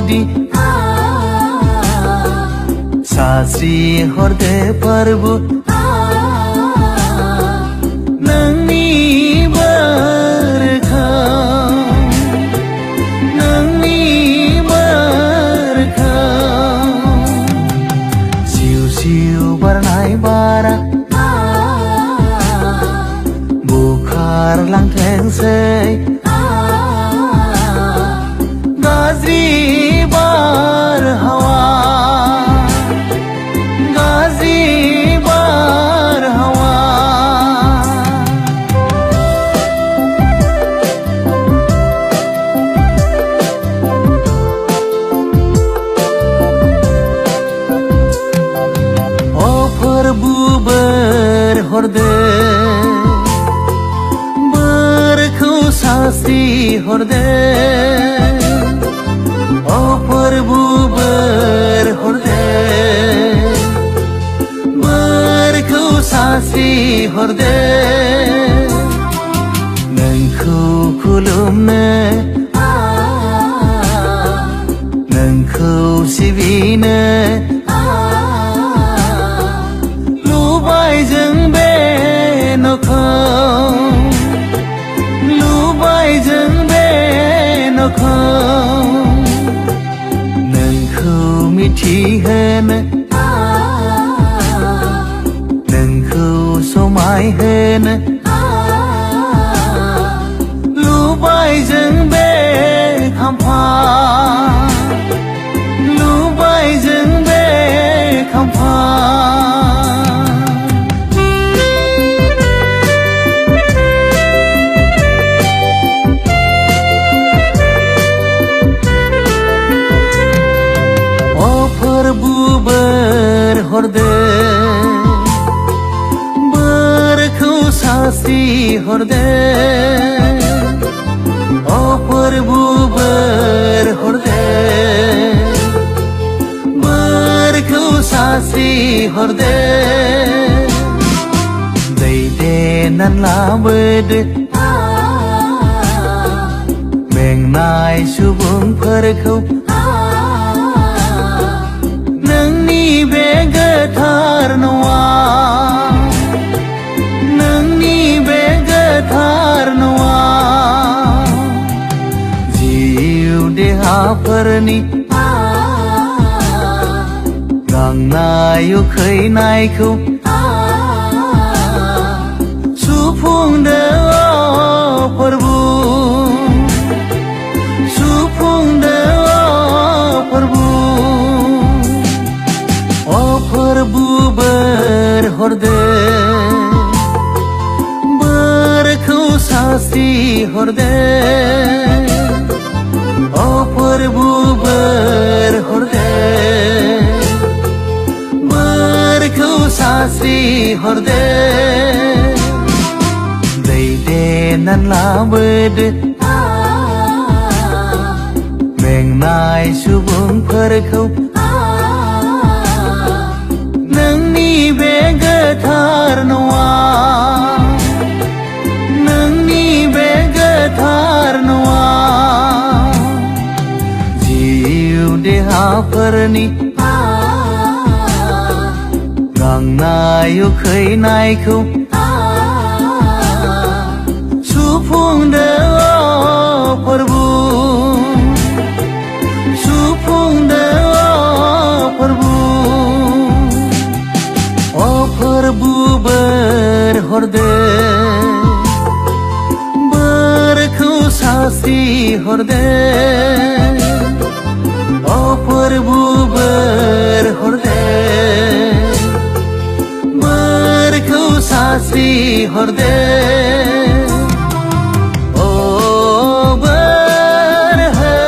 bade Sasri horde parbu Nangni berkam Nangni berkam Siu-siu barnai bara Bukhar lang theng sei Gazri bar hawa Gazri bar hawa O Prabhu berhorde Berkau sasti horde O Prabhu berhorde Berkau sasti horde Nengkau kulumne Nengkau sibine Lubai jeng be nokau Lubai jeng be nokau Nengkau mithi hen Nengkau somai hen Lubai jeng be khampa Lubai jeng be khampa berhorde berkau sasti horde O Prabhu berhorde berkau sasti horde Deide nan la bade mengnai subung perkau Nangni begatar noa Nangni begatar noa Jiu deha perni Gangnayu khay naiku Supung deo Prabhu Supung deo Prabhu O Prabhu berhorde Berkau sasti horde O Prabhu berhorde Berkau sasti horde Deide nan la bade Mengnai subung perkau Nangni begatar noa Nangni begatar noa Jiu deha perni Gangnayu khay naiku Supung deo Prabhu Supung deo Prabhu O Prabhu berhorde berkau sasti horde O Prabhu berhorde berkau sasti horde O berhe